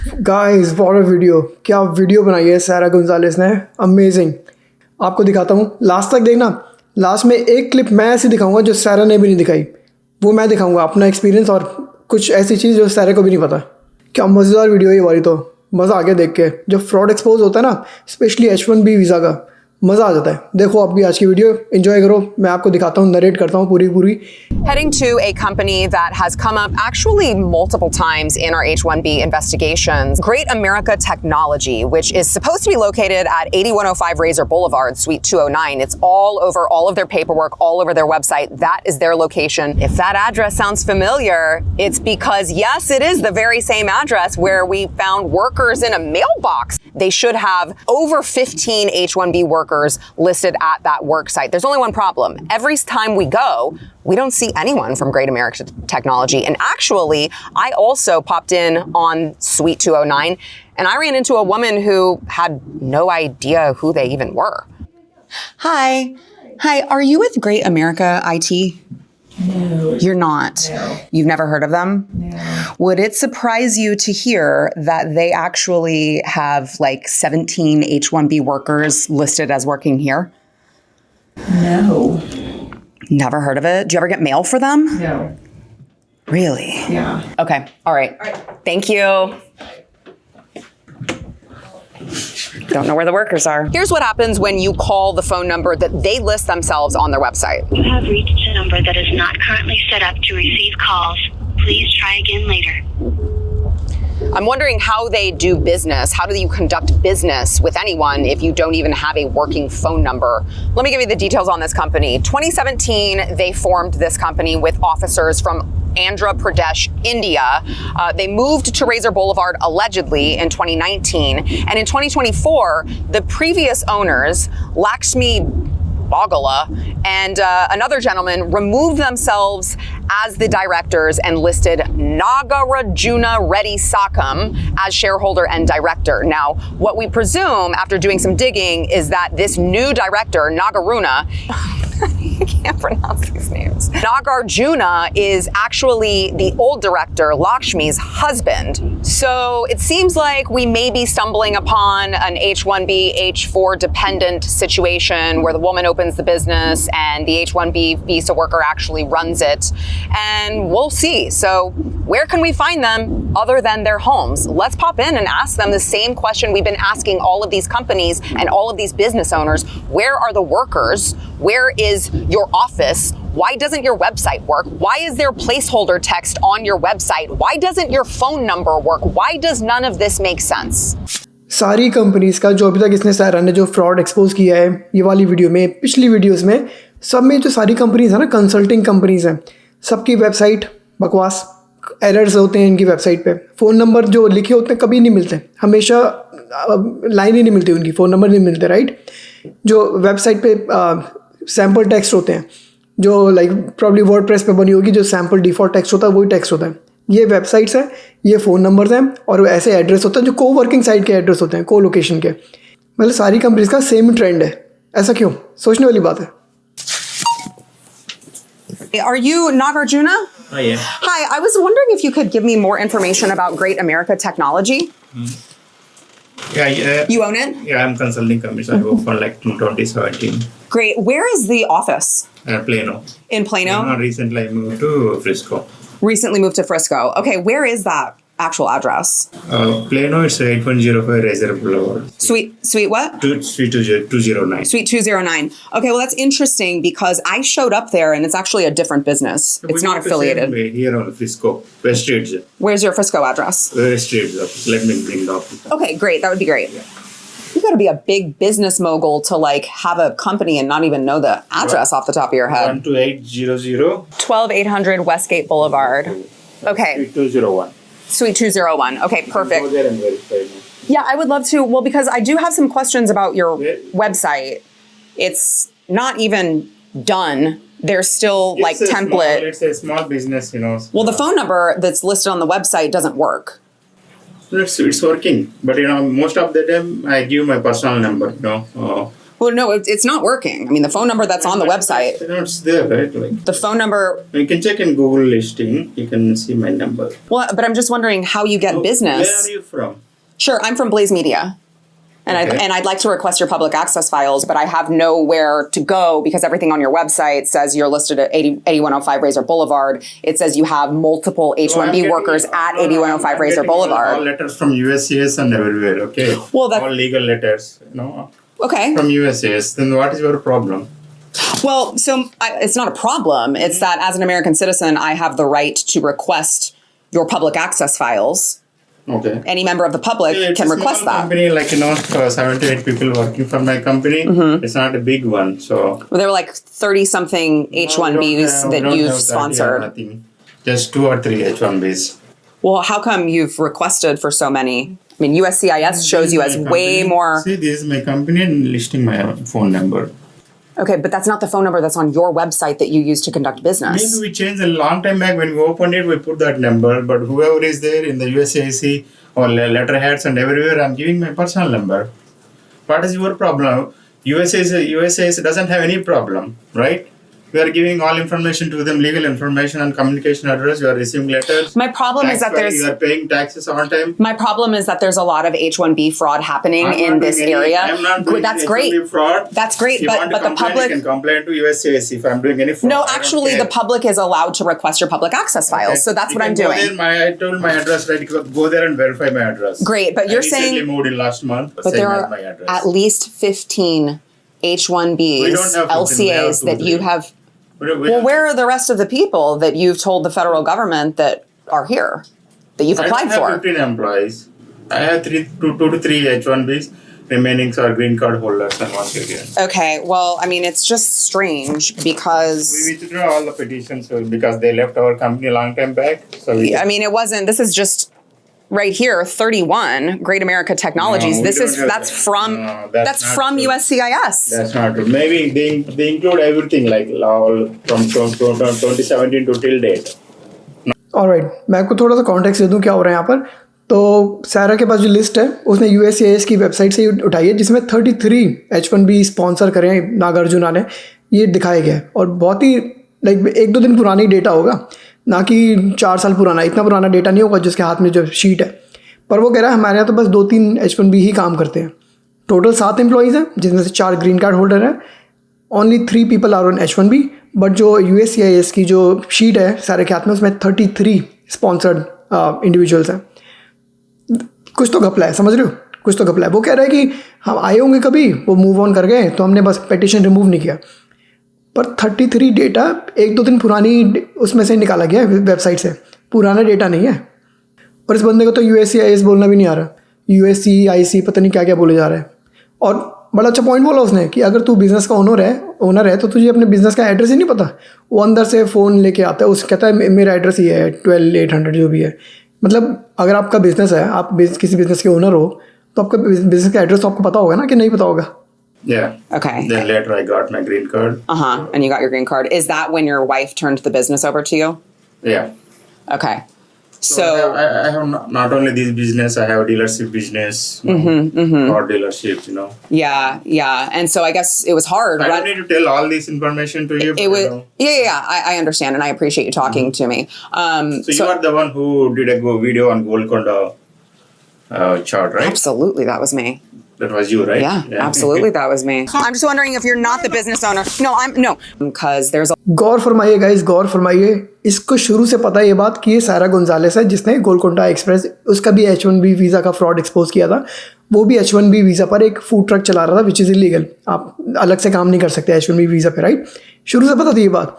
Guys, what a video! क्या video बनाई है सारा गोंजालेस ने, अमेजिंग। आपको दिखाता हूँ, लास्ट तक देखना। लास्ट में एक क्लिप मैं ऐसी दिखाऊंगा जो सारा ने भी नहीं दिखाई, वो मैं दिखाऊंगा अपना एक्सपीरियंस और कुछ ऐसी चीज़ जो सारे को भी नहीं पता। क्या मज़ेदार वीडियो है ये वाली, तो मज़ा आ गया देख के। जब फ्रॉड एक्सपोज होता है ना, स्पेशली H1B वीज़ा का, मज़ा आ जाता है। देखो आप भी आज की वीडियो एंजॉय करो, मैं आपको दिखाता हूँ, नरेट करता हूँ पूरी। Heading to a company that has come up actually multiple times in our H1B investigations, Great America Technology, which is supposed to be located at 8105 Razor Boulevard, Suite 209. It's all over all of their paperwork, all over their website. That is their location. If that address sounds familiar, it's because yes, it is the very same address where we found workers in a mailbox. They should have over 15 H1B workers listed at that work site. There's only one problem. Every time we go, we don't see anyone from Great America Technology. And actually, I also popped in on Suite 209 and I ran into a woman who had no idea who they even were. Hi, are you with Great America IT? No. You're not? No. You've never heard of them? No. Would it surprise you to hear that they actually have like 17 H1B workers listed as working here? No. Never heard of it? Do you ever get mail for them? No. Really? Yeah. Okay. All right. Thank you. Don't know where the workers are. Here's what happens when you call the phone number that they list themselves on their website. You have reached a number that is not currently set up to receive calls. Please try again later. I'm wondering how they do business. How do you conduct business with anyone if you don't even have a working phone number? Let me give you the details on this company. 2017, they formed this company with officers from Andhra Pradesh, India. They moved to Razor Boulevard allegedly in 2019. And in 2024, the previous owners, Lakshmi Bagala and another gentleman, removed themselves as the directors and listed Nagarjuna Reddy Sakam as shareholder and director. Now, what we presume after doing some digging is that this new director, Nagarjuna, I can't pronounce these names. Nagarjuna is actually the old director, Lakshmi's husband. So it seems like we may be stumbling upon an H1B, H4 dependent situation where the woman opens the business and the H1B visa worker actually runs it. And we'll see. So where can we find them other than their homes? Let's pop in and ask them the same question we've been asking all of these companies and all of these business owners. Where are the workers? Where is your office? Why doesn't your website work? Why is there placeholder text on your website? Why doesn't your phone number work? Why does none of this make sense? सारी companies का जो अभी तक इसने सारा ने जो fraud expose किया है ये वाली वीडियो में, पिछली वीडियोस में, सब में जो सारी कंपनीज है ना, कंसल्टिंग कंपनीज हैं, सबकी वेबसाइट बकवास, एरर्स होते हैं इनकी वेबसाइट पे। फ़ोन नंबर जो लिखे होते हैं कभी नहीं मिलते, हमेशा लाइन ही नहीं मिलती उनकी, फ़ोन नंबर नहीं मिलते, राइट। जो वेबसाइट पे सैम्पल टेक्स्ट होते हैं, जो लाइक प्रॉब्ली वर्डप्रेस पे बनी होगी, जो सैम्पल डिफ़ॉल्ट टेक्स्ट होता है वही टेक्स्ट होता है। ये वेबसाइट्स हैं, ये फ़ोन नंबर्स हैं और ऐसे एड्रेस होता है जो को वर्किंग साइट के एड्रेस होते हैं, को लोकेशन के। मतलब सारी कंपनीज का सेम ट्रेंड है। ऐसा क्यों? सोचने वाली बात है। Are you Nagarjuna? Yeah. Hi, I was wondering if you could give me more information about Great America Technology. Yeah. You own it? Yeah, I'm consulting company. So I work for like 2017. Great. Where is the office? Plano. In Plano? Recently I moved to Frisco. Recently moved to Frisco. Okay, where is that actual address? Plano is 8105 Razor Boulevard. Suite what? Suite 209. Suite 209. Okay, well that's interesting because I showed up there and it's actually a different business. It's not affiliated. Here on Frisco, West Street. Where's your Frisco address? West Street. Let me bring it up. Okay, great. That would be great. Yeah. You got to be a big business mogul to like have a company and not even know the address off the top of your head. 12800. 12800 Westgate Boulevard. Okay. Suite 201. Suite 201. Okay, perfect. Go there and verify. Yeah, I would love to. Well, because I do have some questions about your website. It's not even done. There's still like template. It's a small business, you know. Well, the phone number that's listed on the website doesn't work. It's working, but you know, most of the time I give my personal number. You know, Well, no, it's not working. I mean, the phone number that's on the website, It's there, right? Like, the phone number. you can check in Google listing. You can see my number. Well, but I'm just wondering how you get business. Where are you from? Sure, I'm from Blaze Media. And, Okay. I'd like to request your public access files, but I have nowhere to go because everything on your website says you're listed at 8105 Razor Boulevard. It says you have multiple H1B workers at 8105 Razor All Boulevard. letters from USCIS and everywhere, okay? Well, all legal letters, Okay. from USCIS. Then what is your problem? Well, so it's not a problem. It's that as an American citizen, I have the right to request your public access files. Okay. Any member of the public It's can a request small that. company, like 7 to 8 people working for my company. Mm-hmm. It's not a big one, so. Well, there were like 30-something H1Bs we that don't you've have that, sponsored. nothing. Just 2 or 3 H1Bs. Well, how come you've requested for so many? I mean, USCIS shows you as My way company. more. See, this is my company and listing my phone number. Okay, but that's not the phone number that's on your website that you use to conduct business. Maybe we changed a long time back when we opened it, we put that number. But whoever is there in the USAIC or letterheads and everywhere, I'm giving my personal number. What is your problem? USAIC doesn't have any problem, right? We are giving all information to them, legal information and communication address. You are receiving letters. My problem is that you are paying taxes on time. My problem is that there's a lot of H1B fraud happening I'm in not this doing any- area. I'm not doing That's any great. H1B fraud. That's great, If you but want to the complain, public. you can complain to USAIC if I'm doing any fraud. No, I don't actually, care. the public is allowed to request your public access files. Okay. So that's You what I'm can go doing. there, I told my address, right? Go there and verify my address. Great, but I you're recently saying, moved in last month. but same there as are my address. at least 15 H1Bs, We don't have 15, we have LCAs two, that you three. have. We Well, have- where are the rest of the people that you've told the federal government that are here, that you've I applied don't have for? 15 employees. I have 2 to 3 H1Bs. Remaining are green card holders and one again. Okay, well, I mean, it's just strange because. We withdraw all the petitions because they left our company a long time back. So we I mean, it wasn't. This is just right here, 31 Great America Technologies. No, we this don't is have that's that. from No, that's not from true. USCIS. That's not true. Maybe they include everything like all from 2017 to till date. Alright, मैं आपको थोड़ा सा context दे दूँ क्या हो रहा है यहाँ पर। तो सारा के पास जो लिस्ट है उसने USCIS की वेबसाइट से उठाई है, जिसमें 33 H1B स्पॉन्सर करें नागार्जुना ने, ये दिखाया गया है। और बहुत ही लाइक 1-2 दिन पुरानी डेटा होगा, ना कि 4 साल पुराना। इतना पुराना डेटा नहीं होगा जिसके हाथ में जो शीट है। पर वो कह रहा है हमारे यहाँ तो बस 2-3 H1B ही काम करते हैं। टोटल 7 एम्प्लॉयज़ हैं, जिसमें से 4 ग्रीन कार्ड होल्डर हैं। Only 3 people are on H1B, but जो USCIS की जो शीट है सारे के हाथ में, उसमें 33 स्पॉन्सर्ड इंडिविजुअल्स हैं। कुछ तो घपला है, समझ रहे हो? कुछ तो घपला है। वो कह रहा है कि हम आए होंगे कभी, वो मूव ऑन कर गए, तो हमने बस पिटीशन रिमूव नहीं किया। पर 33 डेटा 1-2 दिन पुरानी उसमें से निकाला गया है वेबसाइट से, पुराना डेटा नहीं है। और इस बंदे को तो USCIS बोलना भी नहीं आ रहा, USCIC पता नहीं क्या क्या बोले जा रहा है। और बड़ा अच्छा पॉइंट बोला उसने कि अगर तू बिज़नेस का ओनर है तो तुझे अपने बिज़नेस का एड्रेस ही नहीं पता। वो अंदर से फ़ोन लेके आता है, उस कहता है मेरा एड्रेस ये है 12800 जो भी है। मतलब अगर आपका बिज़नेस है, आप किसी बिज़नेस के ओनर हो, तो आपका बिज़नेस का एड्रेस तो आपको पता होगा ना कि नहीं पता होगा। Yeah. Okay. Then later I got my green card. And you got your green card. Is that when your wife turned the business over to you? Yeah. Okay. So I have not only this business, I have a dealership business, car dealership, Yeah. And so I guess it was hard. I don't need to tell all this information to you. It was, yeah. I understand, and I appreciate you talking to me. So you are the one who did a video on Golconda chart, right? Absolutely, that was me. That was you, right? Yeah, absolutely, that was me. I'm just wondering if you're not the business owner. No, because there's a. गौर फरमाइए guys, गौर फरमाइए। इसको शुरू से पता है ये बात कि ये सारा गोंजालेस है जिसने गोलकोंडा एक्सप्रेस, उसका भी H1B वीज़ा का फ्रॉड एक्सपोज किया था। वो भी H1B वीज़ा पर एक फूड ट्रक चला रहा था, विच इज़ इलीगल। आप अलग से काम नहीं कर सकते H1B वीज़ा पे, राइट? शुरू से पता थी ये बात।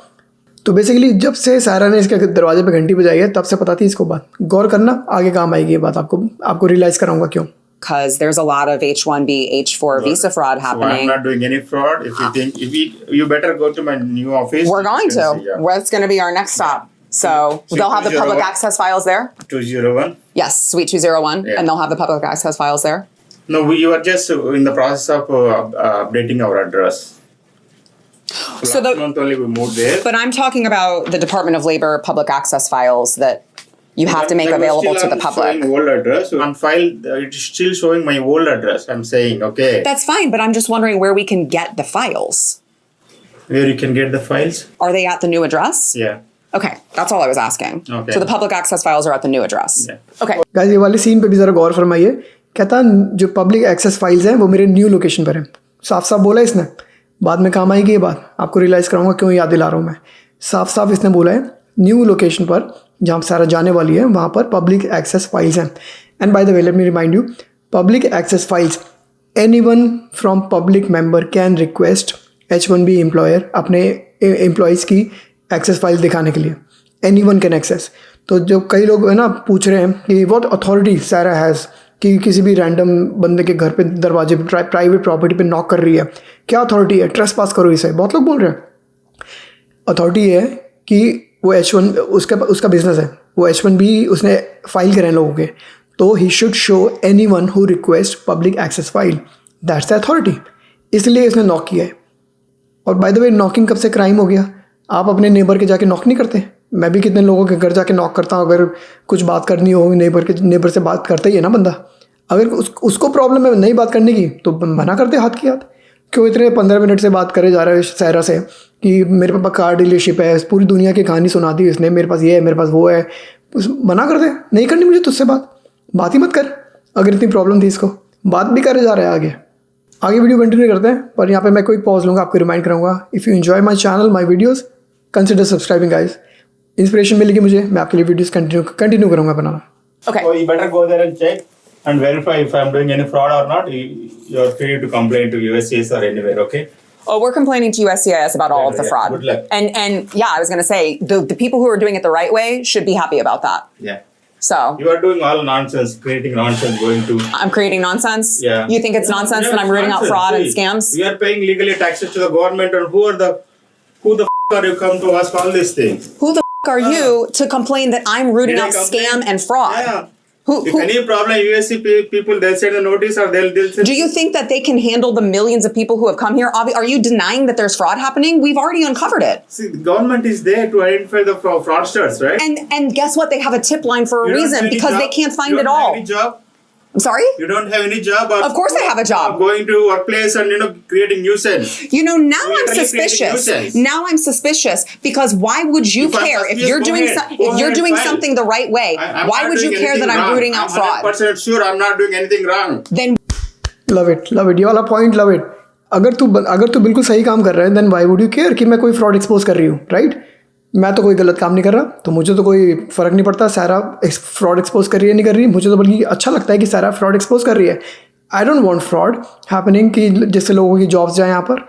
तो बेसिकली जब से सारा ने इसके दरवाजे पे घंटी बजाई है, तब से पता थी इसको बात। गौर करना, आगे काम आएगी ये बात, आपको रियलाइज़ कराऊंगा क्यों। Because there's a lot of H1B, H4 visa fraud So happening. I'm not doing any fraud. If you think, you better go to my new office. We're going You to. can see, yeah. That's going to be our next stop. So they'll have the public 201. access files there. 201. Yes, Suite 201, Yeah. and they'll have the public access files there. No, you are just in the process of updating our address. So Last month only we moved there. But I'm talking about the Department of Labor public access files that you have to make That was available still to the I'm public. showing old address. So on file, it's still showing my old address. I'm saying, okay. That's fine, but I'm just wondering where we can get the files. Where you can get the files? Are they at the new address? Yeah. Okay, that's all I was asking. Okay. So the public access files are at the new address. Yeah. Okay. Guys ये वाली scene पे भी ज़रा गौर फरमाइए। कहता जो public access files हैं वो मेरे न्यू लोकेशन पर हैं। साफ साफ बोला इसने, बाद में काम आएगी ये बात, आपको रियलाइज़ कराऊंगा क्यों याद दिला रहा हूँ मैं। साफ साफ इसने बोला है न्यू लोकेशन पर जहाँ सारा जाने वाली है वहाँ पर पब्लिक एक्सेस फाइल्स हैं। And by the way let me remind you, public access files, anyone from public member can request H1B employer अपने एम्प्लॉयज़ की एक्सेस फाइल दिखाने के लिए। Anyone can access. तो जो कई लोग है ना पूछ रहे हैं कि व्हाट अथॉरिटी सारा हैज़ कि किसी भी रैंडम बंदे के घर पे दरवाजे पे प्राइवेट प्रॉपर्टी पे नॉक कर रही है, क्या अथॉरिटी है? ट्रेस पास करो इसे, बहुत लोग बोल रहे हैं। अथॉरिटी है कि वो H1 उसका बिजनेस है, वो H1B उसने फाइल करे हैं लोगों के, तो he should show anyone who request public access file, that's the authority. इसलिए इसने नॉक किया है। और बाय द वे नॉकिंग कब से क्राइम हो गया? आप अपने नेबर के जाके नॉक नहीं करते? मैं भी कितने लोगों के घर जाके नॉक करता हूँ, अगर कुछ बात करनी हो नेबर से बात करता ही है ना बंदा। अगर उसको प्रॉब्लम है नहीं बात करने की तो मना करते हाथ की हाथ। क्यों इतने 15 मिनट से बात करे जा रहे हैं सहरा से कि मेरे पापा कार डीलरशिप है, पूरी दुनिया की कहानी सुना दी उसने, मेरे पास ये है, मेरे पास वो है। मना कर दे, नहीं करनी मुझे तुझसे बात ही मत कर। अगर इतनी प्रॉब्लम थी इसको, बात भी करे जा रहा है आगे वीडियो कंटिन्यू करते हैं। पर यहाँ पे मैं कोई पॉज लूँगा, आपको रिमाइंड करूँगा, if you enjoy my channel my videos consider subscribing guys. Inspiration मिलेगी मुझे, मैं आपके लिए वीडियोज़ कंटिन्यू करूँगा बनाना। Okay. So you better go there and check and verify if I'm doing any fraud or not. You're free to complain to USCIS or anywhere, okay? Oh, we're complaining to USCIS about all of the Yeah, fraud. good luck. And yeah, I was going to say the people who are doing it the right way should be happy about that. Yeah. So You are doing all nonsense, creating nonsense, going to... I'm creating nonsense. Yeah. You think it's nonsense that I'm rooting out fraud and scams? We are paying legally taxes to the government, and who the are you come to ask all these things? Who the are you to complain that I'm rooting Did I out complain? scam and fraud? Yeah. Who, If any problem, USC people, they'll send a notice or they'll send... do you think that they can handle the millions of people who have come here? Are you denying that there's fraud happening? We've already uncovered it. See, the government is there to identify the fraudsters, right? And guess what? They have a tip line for a You don't have reason any because they job? can't find You it don't have all. any job? I'm sorry? You don't have any job? Or Of course I have a job. Going to workplace and, creating nuisance. You know, now You're I'm literally creating suspicious. nuisance. Now I'm suspicious because why would you If I'm care if suspicious, you're go doing ahead. if Go you're ahead, doing fine. something the right way? I'm Why not would you doing care that anything I'm wrong. rooting out I'm fraud? 100% sure I'm not doing anything wrong. Then love it, ये वाला point love it. अगर तू बिल्कुल सही काम कर रहा है then why would you care कि मैं कोई फ्रॉड एक्सपोज कर रही हूँ, राइट? मैं तो कोई गलत काम नहीं कर रहा, तो मुझे तो कोई फ़र्क नहीं पड़ता सारा फ्रॉड एक्सपोज कर रही है नहीं कर रही। मुझे तो बल्कि अच्छा लगता है कि सारा फ्रॉड एक्सपोज कर रही है। I don't want fraud happening कि जिससे लोगों की जॉब्स जाएँ यहाँ पर।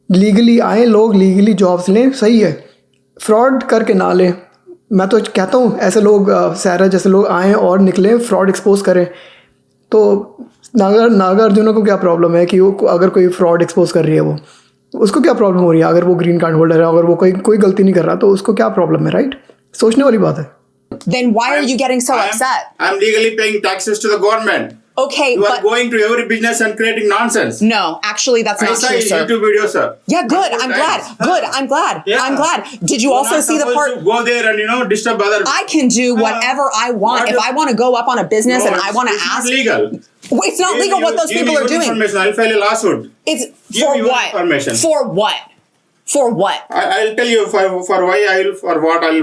लीगली आए लोग, लीगली जॉब्स लें, सही है, फ्रॉड करके ना लें। मैं तो कहता हूँ ऐसे लोग सारा जैसे लोग आएँ और निकलें, फ्रॉड एक्सपोज करें। तो नागार्जुन को क्या प्रॉब्लम है कि वो अगर कोई फ्रॉड एक्सपोज कर रही है, वो उसको क्या प्रॉब्लम हो रही है? अगर वो ग्रीन कार्ड होल्डर है, अगर वो कोई गलती नहीं कर रहा तो उसको क्या प्रॉब्लम है, राइट? सोचने वाली बात है। Then why are you getting so upset? I'm legally paying taxes to the government. Okay, You are but going to every business and creating nonsense. no, actually that's I not saw true, your sir. YouTube video, sir. Yeah, good. I'm glad. Good. I'm glad. Yeah. I'm glad. Did you You're also not see the supposed part? to go there and disturb other. I can do whatever I want. What If if- I want to go up on a business No, and I want to it's ask, not legal. It's not legal what those people are doing. Information. I'll file a lawsuit. It's Give for me your what? information. For what? For what? I'll tell you for why I'll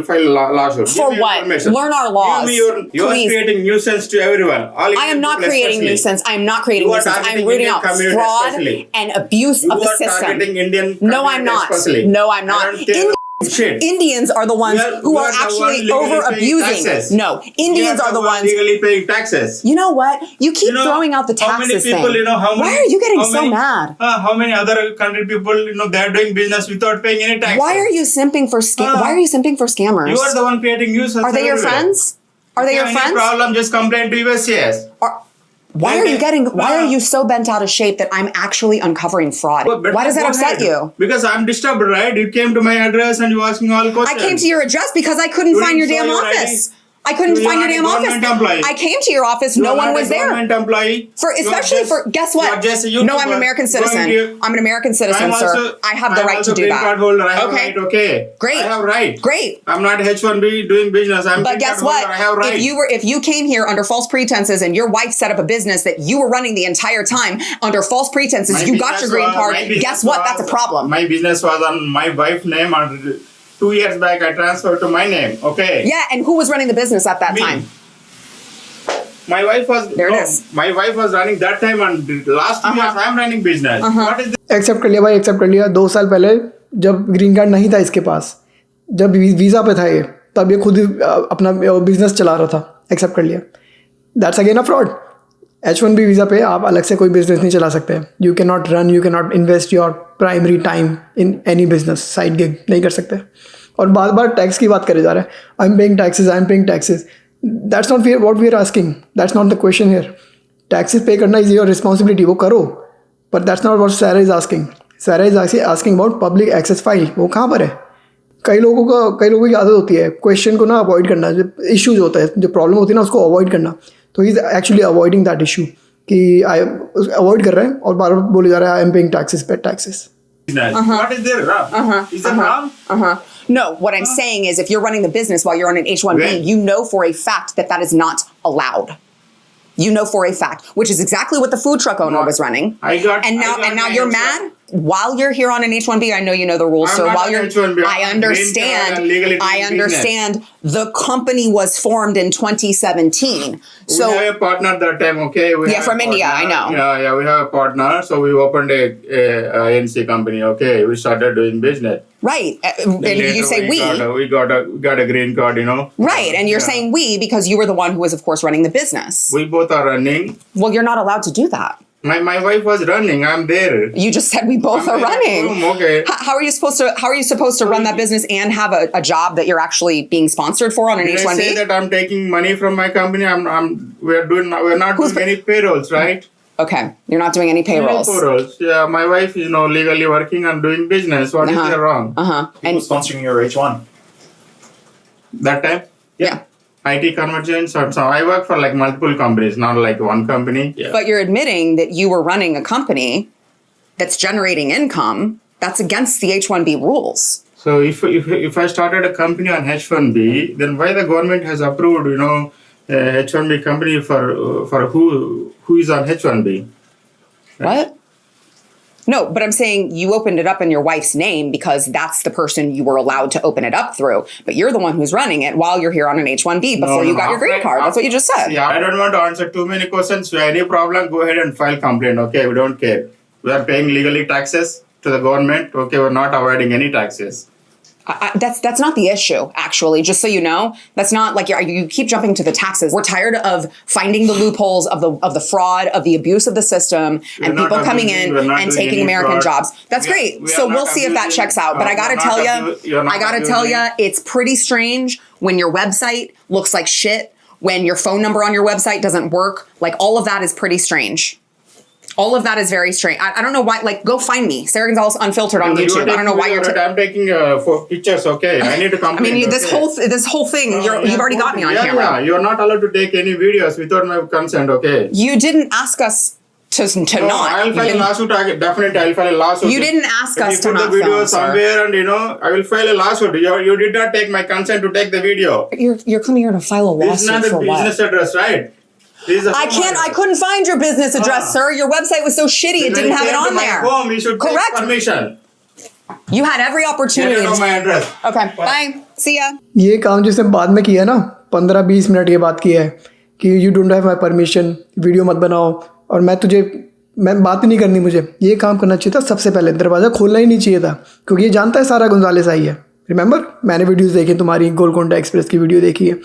file a lawsuit. For Give me what? information. Learn our laws. Give me you're Please. creating nuisance to everyone. All I am Indian not people creating especially. nuisance. I am not creating You are nuisance. I'm targeting rooting Indian out community fraud especially. and abuse You of the are system. targeting Indian No, I'm community not. especially. No, I'm not. I don't care shit. Indians are the ones who You are the actually one legally over paying abusing. taxes. No, Indians You are the ones. legally paying taxes. You know what? You keep throwing out the how many taxes people, thing. how many, Why are you getting how so many- mad? How many other country people, they're doing business without paying any taxes? Why are you simping for Why are you simping for scammers? You are the one creating nuisance. Are they your everywhere. friends? Are they If your you have friends? any problem, just complain to USCIS. Why are you so bent out of shape that I'm actually uncovering fraud? But Why does that go upset ahead. you? Because I'm disturbed, right? You came to my address and you're asking all I questions. came to your address because I couldn't You find your didn't damn show your office. ID. I couldn't You're find your not a damn office. government employee. I came to your office. You're No one not was a there. government employee. Especially for guess what? You're just a YouTuber. No, I'm an American citizen. I'm an American citizen, sir. I have the right to do green that. card holder. I have Okay. right. Okay. Great. I have right. Great. I'm not H1B doing business. I'm But green guess card what? holder. I have right. If you came here under false pretenses and your wife set up a business that you were running the entire time under false pretenses, you got your green card. Guess what? That's a problem. My business was on my wife's name, and 2 years back I transferred to my name. Okay. Yeah, and who was running the business at that Me. time? My wife was There it is. My wife was running that time, and the last 2 years I'm running business. What is this? Except कर लिया भाई, accept कर लिया। 2 साल पहले जब green card नहीं था इसके पास, जब वीज़ा पे था ये, तब ये खुद ही अपना बिजनेस चला रहा था। एक्सेप्ट कर लिया। That's again a fraud. H1B visa पे आप अलग से कोई बिजनेस नहीं चला सकते। You can not run, you can not invest your primary time in any business, side gig नहीं कर सकते। और बार बार टैक्स की बात करे जा रहे हैं, I am paying taxes, I am paying taxes. That's not what we are asking, that's not the question here. Taxes पे करना इज योर रिस्पॉन्सिबिलिटी, वो करो, but that's not what Sara is asking. Sara is asking about public access file, वो कहाँ पर है? कई लोगों की आदत होती है क्वेश्चन को ना अवॉइड करना, जो इश्यूज होता है, जो प्रॉब्लम होती है ना, उसको अवॉइड करना। तो he is actually avoiding that issue कि आई अवॉइड कर रहे हैं और बार बार बोले जा रहा है आई एम पेइंग टैक्सेस पे taxes. What is there wrong? Is that wrong? No, what I'm saying is if you're running the business while you're on an H1B, Right. you know for a fact that that is not allowed. You know for a fact, which is exactly what the food truck owner was running. I got And now my you're H1. mad while you're here on an H1B. I know you know the rules. I'm So not while on you're, H1B. I I'm understand. green card and legally I doing understand. The company was formed in 2017. So we have a partner that time, okay? We Yeah, have from a India, partner. I know. Yeah, we have a partner. So we opened a ANC company, okay? We started doing business. right, and Later you say we. we got a green card, you know? Right, and you're Yeah. saying we because you were the one who was, of course, running the business. We both are running. Well, you're not allowed to do that. My wife was running. I'm there. You just said we both are I'm running. Okay. How are you supposed to run that business and have a job that you're actually being sponsored for on an Did I H1B? say that I'm taking money from my company? We're not Who's doing any payrolls, right? Okay, you're not doing any payrolls. No payrolls. Yeah, my wife is legally working and doing business. What is there wrong? And Who's sponsoring your H1? That time? yeah. IT convergence or so. I work for like multiple companies, not like one company. Yeah. But you're admitting that you were running a company that's generating income. That's against the H1B rules. So if I started a company on H1B, then why the government has approved, H1B company for who is on H1B? What? No, but I'm saying you opened it up in your wife's name because that's the person you were allowed to open it up through. But you're the one who's running it while you're here on an H1B before you got your green card. That's what you just said. Yeah, I don't want to answer too many questions. If you have any problem, go ahead and file complaint. Okay, we don't care. We are paying legally taxes to the government. Okay, we're not avoiding any taxes. That's not the issue, actually. Just so you know, that's not like you keep jumping to the taxes. We're tired of finding the loopholes of the fraud, of the abuse of the system, and people coming in and taking American jobs. That's great. So we'll see if that checks out. But I gotta tell you, it's pretty strange when your website looks like shit, when your phone number on your website doesn't work. Like all of that is pretty strange. All of that is very strange. I don't know why. Like, go find me, Sarah Gonzalez Unfiltered on YouTube. I don't know why you're. I'm taking 4 pictures. Okay, I need to complain. I mean, this whole thing. You've already got me on camera. Yeah, you're not allowed to take any videos without my consent. Okay. You didn't ask us to No, not. I'll file a lawsuit. Definitely, I'll file a lawsuit. You didn't ask If us you to put not the video film, sir. somewhere, and I will file a lawsuit. You did not take my consent to take the video. You're coming here to file a This is not lawsuit the for business what? address, right? This is a home address. I couldn't find your business address, sir. Your website was so shitty, it When didn't you have it came to on my there. home, you should Correct. take permission. You had every Get opportunity. it on my address. Okay, bye. See ya. ये काम जिसने बाद में किया ना, 15-20 minute ये बात की है कि you don't have my permission, video मत बनाओ और मैं बात ही नहीं करनी, मुझे ये काम करना चाहिए था सबसे पहले। दरवाज़ा खोलना ही नहीं चाहिए था, क्योंकि ये जानता है सारा गुंजालेस आई है। रिमेंबर, मैंने वीडियोस देखी तुम्हारी, गोलकोंडा एक्सप्रेस की वीडियो देखी है।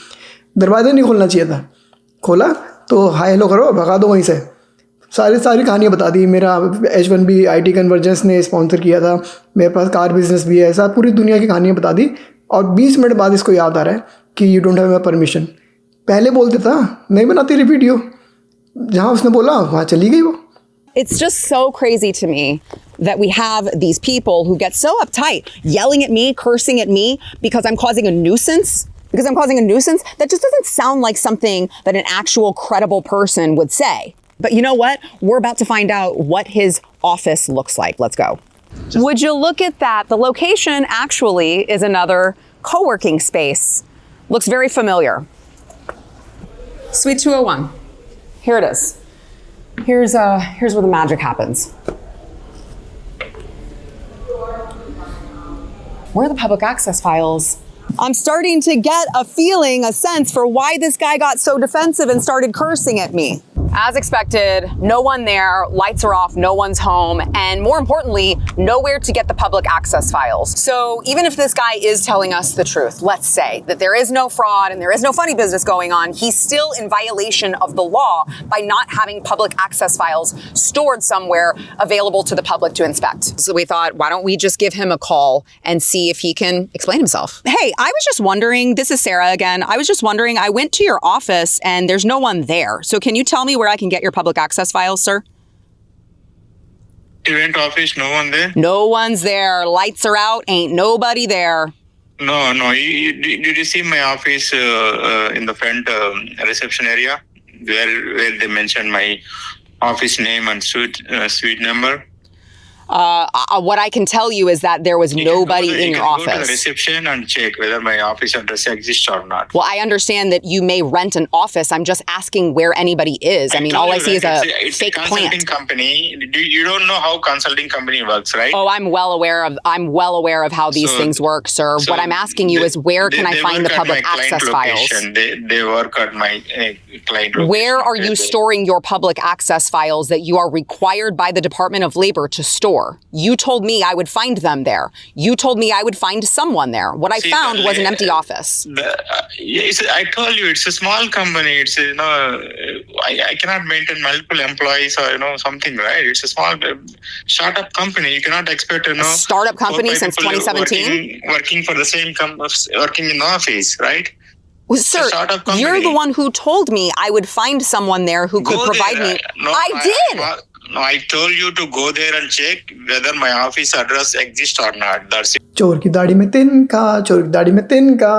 दरवाज़ा नहीं खोलना चाहिए था, खोला तो हाय हेलो करो, भगा दो वहीं से। सारी कहानियाँ बता दी। मेरा H1B IT कन्वर्जेंस ने स्पॉन्सर किया था, मेरे पास कार बिजनेस भी है, ऐसा पूरी दुनिया की कहानियाँ बता दी। और 20 मिनट बाद इसको याद आ रहा है कि you don't have my permission. पहले बोलते था नहीं बनाती रही वीडियो, जहाँ उसने बोला वहाँ चली गई वो। It's just so crazy to me that we have these people who get so uptight, yelling at me, cursing at me because I'm causing a nuisance because I'm causing a nuisance? That just doesn't sound like something that an actual credible person would say. But you know what? We're about to find out what his office looks like. Let's go. Would you look at that? The location actually is another co-working space. Looks very familiar. Suite 201. Here it is. Here's where the magic happens. Where are the public access files? I'm starting to get a feeling, a sense for why this guy got so defensive and started cursing at me. As expected, no one there, lights are off, no one's home, and more importantly, nowhere to get the public access files. So even if this guy is telling us the truth, let's say that there is no fraud and there is no funny business going on, he's still in violation of the law by not having public access files stored somewhere available to the public to inspect. So we thought, why don't we just give him a call and see if he can explain himself? Hey, I was just wondering, this is Sarah again. I was just wondering, I went to your office and there's no one there. So can you tell me where I can get your public access files, sir? Event office, no one there? No one's there. Lights are out. Ain't nobody there. No. Did you see my office in the front reception area where they mentioned my office name and suite number? What I can tell you is that there was nobody in your office. Go to the reception and check whether my office address exists or not. Well, I understand that you may rent an office. I'm just asking where anybody is. I mean, all I see is a fake plant. It's a consulting company. You don't know how consulting company works, right? Oh, I'm well aware of how these things work, sir. What I'm asking you is where can I find the public access files? They work at my client location. Where are you storing your public access files that you are required by the Department of Labor to store? You told me I would find them there. You told me I would find someone there. What I found was an empty office. I told you, it's a small company. It's, I cannot maintain multiple employees or, something, right? It's a small startup company. You cannot expect, A startup company since 2017? Working for the same working in the office, right? Well, sir, you're the one who told me I would find someone there who could provide me. I did. No, I told you to go there and check whether my office address exists or not. That's it. चोर की दाढ़ी में तिनका, चोर की दाढ़ी में तिनका।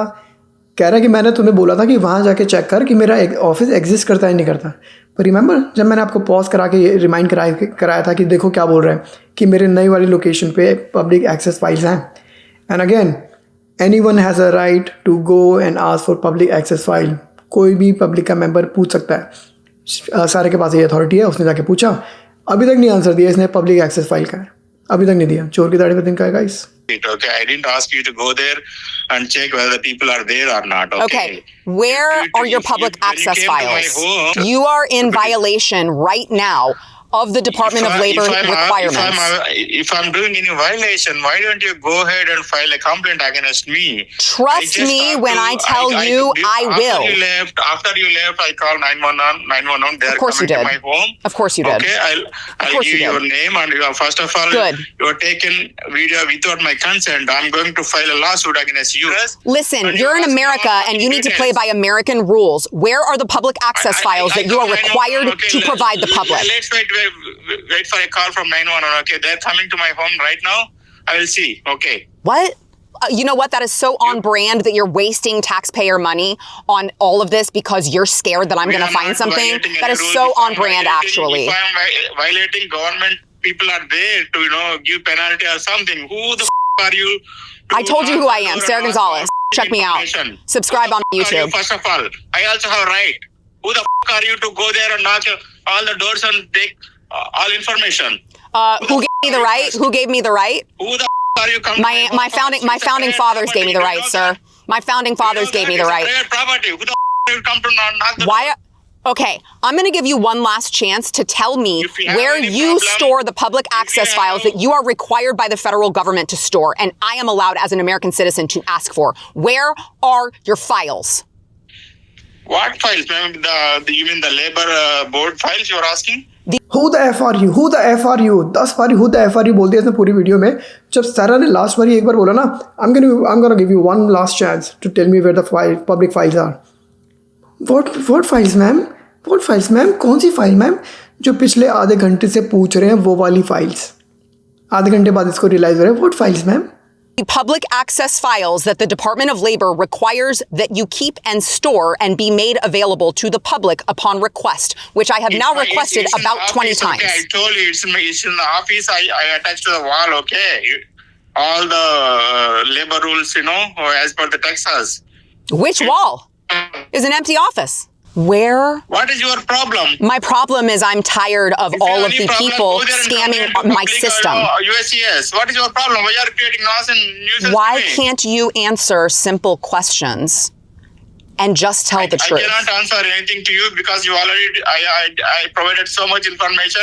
कह रहा है कि मैंने तुम्हें बोला था कि वहाँ जाके चेक कर कि मेरा ऑफिस एग्जिस्ट करता है नहीं करता। पर रिमेंबर जब मैंने आपको पॉज करा के रिमाइंड कराया था कि देखो क्या बोल रहे हैं कि मेरे नई वाली लोकेशन पे पब्लिक एक्सेस फाइल्स हैं। And again anyone has a right to go and ask for public access file. कोई भी पब्लिक का मेंबर पूछ सकता है। सारे के पास ये अथॉरिटी है। उसने जाके पूछा, अभी तक नहीं आंसर दिया इसने पब्लिक एक्सेस फाइल का है, अभी तक नहीं दिया। चोर की दाढ़ी पे तिनका है guys. Okay, I didn't ask you to go there and check whether the people are there or not. Okay, where are your public access files? You are in violation right now of the Department of Labor requirements. If I'm doing any violation, why don't you go ahead and file a complaint against me? Trust me when I tell you I will. After you left, I called 911. They're coming to my home. Of course you did. Okay, I'll give you your name and first of all, you are taking video without my consent. I'm going to file a lawsuit against you. Listen, you're in America and you need to play by American rules. Where are the public access files that you are required to provide the public? Let's wait for a call from 911. Okay, they're coming to my home right now. I will see. Okay. What? You know what? That is so on brand that you're wasting taxpayer money on all of this because you're scared that I'm going to find something. That is so on brand, actually. If I'm violating government, people are there to, give penalty or something. Who the are you? I told you who I am, Sarah Gonzalez. Check me out. Subscribe on YouTube. First of all, I also have right. Who the are you to go there and knock all the doors and take all information? Who gave me the right? Who gave me the right? Who the are you coming? My founding fathers gave me the right, sir. My founding fathers gave me the right. Property. Who the you come to knock the Why? Okay, I'm going to give you one last chance to tell me where you store the public access files that you are required by the federal government to store, and I am allowed as an American citizen to ask for. Where are your files? What files, ma'am? You mean the labor board files you're asking? Who the F are you? Who the F are you? 10 बारी who the F are you बोल दिया इसने पूरी video में। जब सारा ने last बारी एक बार बोला ना, I'm gonna give you one last chance to tell me where the public files are. What files, ma'am? What files, ma'am? कौन सी फाइल, मैम? जो पिछले आधे घंटे से पूछ रहे हैं वो वाली फाइल्स। आधे घंटे बाद इसको रियलाइज हो रहा है, what files, ma'am? The public access files that the Department of Labor requires that you keep and store and be made available to the public upon request, which I have now requested about 20 times. Okay, I told you it's in the office. I attached to the wall, okay? All the labor rules, as per the Texas. Which wall? Is an empty office. Where? What is your problem? My problem is I'm tired of all of the people scamming my system. USCS. What is your problem? Why are you creating noise and nuisance? Why can't you answer simple questions and just tell the truth? I cannot answer anything to you because you already I provided so much information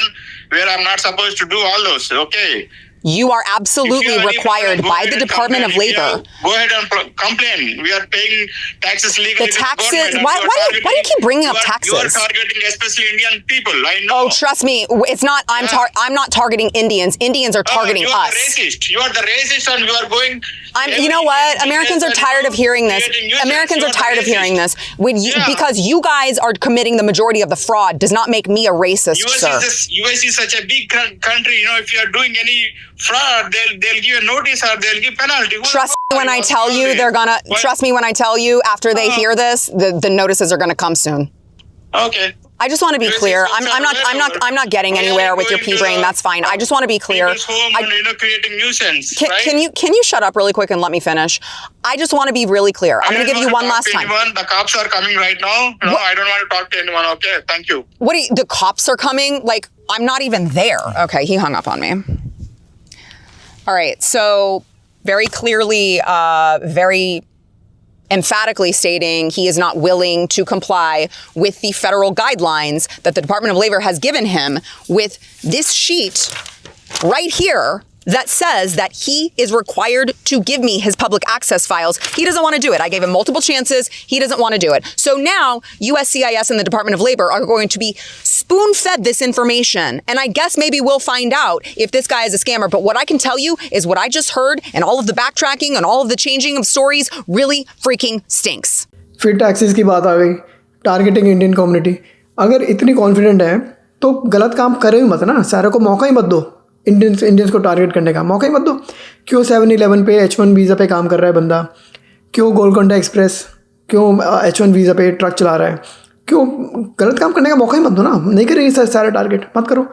where I'm not supposed to do all those. Okay. You are absolutely required by the Department of Labor. Go ahead and complain. We are paying taxes legally. The taxes. Why do you keep bringing up taxes? You are targeting especially Indian people. I know. Oh, trust me, it's not. I'm not targeting Indians. Indians are targeting us. You are the racist. You are the racist, and you are going. You know what? Americans are tired of hearing this. Americans are tired of hearing this. Because you guys are committing the majority of the fraud does not make me a racist, sir. US is such a big country. If you are doing any fraud, they'll give a notice or they'll give penalty. Trust me when I tell you they're gonna. Trust me when I tell you after they hear this, the notices are gonna come soon. Okay. I just want to be clear. I'm not getting anywhere with your pea brain. That's fine. I just want to be clear. Creating nuisance. Can you shut up really quick and let me finish? I just want to be really clear. I'm going to give you one last time. The cops are coming right now. No, I don't want to talk to anyone. Okay, thank you. The cops are coming? Like, I'm not even there. Okay, he hung up on me. All right, so very clearly, very emphatically stating he is not willing to comply with the federal guidelines that the Department of Labor has given him with this sheet right here that says that he is required to give me his public access files. He doesn't want to do it. I gave him multiple chances. He doesn't want to do it. So now USCIS and the Department of Labor are going to be spoon-fed this information. And I guess maybe we'll find out if this guy is a scammer. But what I can tell you is what I just heard and all of the backtracking and all of the changing of stories really freaking stinks. फिर taxes की बात आ गई, targeting Indian community. अगर इतनी confident है तो गलत काम करे ही मत ना, सारे को मौका ही मत दो. इंडियंस को टारगेट करने का मौका ही मत दो. क्यों 7-11 पे H1 वीज़ा पे काम कर रहा है बंदा? क्यों गोलकोंडा एक्सप्रेस, क्यों H1 वीज़ा पे ट्रक चला रहा है? क्यों गलत काम करने का मौका ही मत दो ना. नहीं करेंगे सारे टारगेट, मत करो.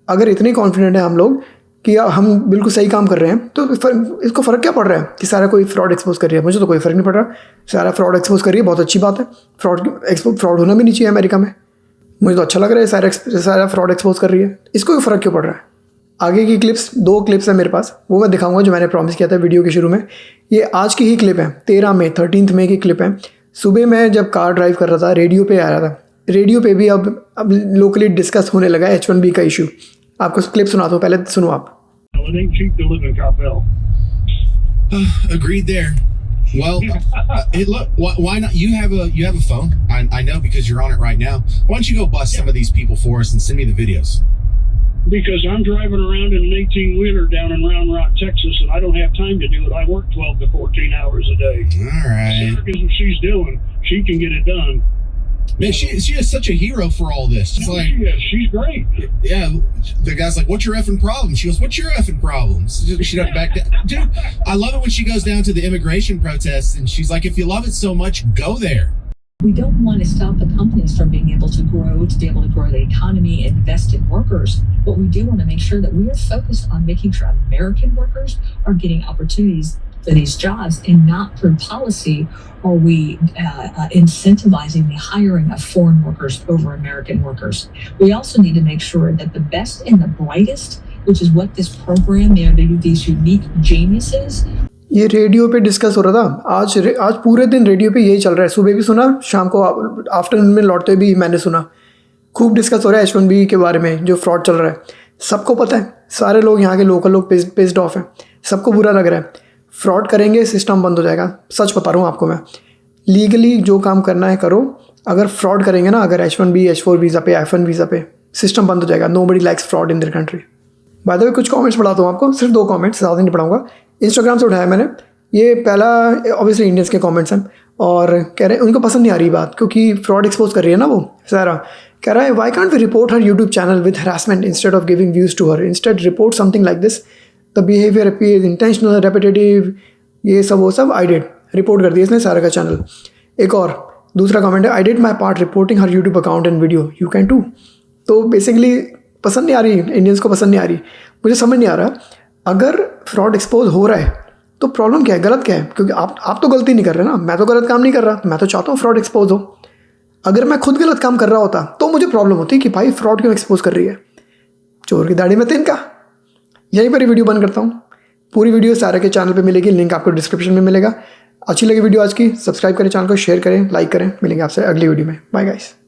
अगर इतनी कॉन्फिडेंट है हम लोग कि हम बिल्कुल सही काम कर रहे हैं तो इसको फ़र्क क्या पड़ रहा है कि सारा कोई फ्रॉड एक्सपोज कर रही है? मुझे तो कोई फ़र्क नहीं पड़ रहा. सारा फ्रॉड एक्सपोज कर रही है, बहुत अच्छी बात है. फ्रॉड होना भी नहीं चाहिए अमेरिका में. मुझे तो अच्छा लग रहा है सारा फ्रॉड एक्सपोज कर रही है. इसको फ़र्क क्यों पड़ रहा है? आगे की क्लिप्स, 2 क्लिप्स हैं मेरे पास, वो मैं दिखाऊंगा जो मैंने प्रॉमिस किया था वीडियो के शुरू में. ये आज की ही क्लिप है, 13 मई की क्लिप है. सुबह मैं जब कार ड्राइव कर रहा था, रेडियो पे आ रहा था. रेडियो पे भी अब लोकली डिस्कस होने लगा H1B का इशू. आपको क्लिप सुनाता हूँ, पहले सुनो आप. It ain't cheap to live in Coppell. Agreed there. Well, look, why not? You have a phone. I know because you're on it right now. Why don't you go bust some of these people for us and send me the videos? Because I'm driving around in an 18-wheeler down in Round Rock, Texas, and I don't have time to do it. I work 12 to 14 hours a day. All right. Sarah is what she's doing. She can get it done. Man, she is such a hero for all this. It's like, she is. She's great. Yeah, the guy's like, "What's your effing problem?" She goes, "What's your effing problem?" She doesn't back down. Dude, I love it when she goes down to the immigration protests and she's like, "If you love it so much, go there." We don't want to stop the companies from being able to grow, to be able to grow the economy, invest in workers. But we do want to make sure that we are focused on making sure American workers are getting opportunities for these jobs and not through policy are we incentivizing the hiring of foreign workers over American workers. We also need to make sure that the best and the brightest, which is what this program, these unique geniuses. ये radio पे discuss हो रहा था. आज पूरे दिन radio पे यही चल रहा है. सुबह भी सुना, शाम को आफ्टरनून में लौटते भी मैंने सुना. खूब डिस्कस हो रहा है H1B के बारे में, जो फ्रॉड चल रहा है. सबको पता है, सारे लोग यहाँ के लोकल लोग पिस्ड ऑफ हैं. सबको बुरा लग रहा है. फ्रॉड करेंगे सिस्टम बंद हो जाएगा. सच बता रहा हूँ आपको मैं. लीगली जो काम करना है करो. अगर फ्रॉड करेंगे ना, अगर H1B H4 वीज़ा पे F1 वीज़ा पे, सिस्टम बंद हो जाएगा. Nobody likes fraud in their country. Bye the वे कुछ कमेंट्स पढ़ाता हूँ आपको, सिर्फ 2 कमेंट्स, ज़्यादा नहीं पढ़ाऊँगा. इंस्टाग्राम से उठाया मैंने. ये पहला ऑब्वियसली इंडियंस के कमेंट्स हैं और कह रहे हैं उनको पसंद नहीं आ रही बात क्योंकि फ्रॉड एक्सपोज कर रही है ना वो सारा. कह रहा है why can't we report her YouTube channel with harassment instead of giving views to her. Instead report something like this. The behaviour appears intentional repetitive, ये सब वो सब आई डिड, रिपोर्ट कर दिया इसने सारा का चैनल। एक और दूसरा कमेंट है, I did my part reporting her YouTube account and video, you can too. तो बेसिकली पसंद नहीं आ रही, इंडियंस को पसंद नहीं आ रही। मुझे समझ नहीं आ रहा, अगर फ्रॉड एक्सपोज हो रहा है तो प्रॉब्लम क्या है, गलत क्या है? क्योंकि आप तो गलती नहीं कर रहे ना, मैं तो गलत काम नहीं कर रहा, मैं तो चाहता हूँ फ्रॉड एक्सपोज हो। अगर मैं खुद गलत काम कर रहा होता तो मुझे प्रॉब्लम होती कि भाई फ्रॉड क्यों एक्सपोज कर रही है, चोर की दाढ़ी में तिनका। यहीं पर ही वीडियो बंद करता हूँ। पूरी वीडियो सारे के चैनल पे मिलेगी, लिंक आपको डिस्क्रिप्शन में मिलेगा। अच्छी लगी वीडियो आज की, सब्सक्राइब करें चैनल को, शेयर करें, लाइक करें। मिलेंगे आपसे अगली वीडियो में। Bye guys.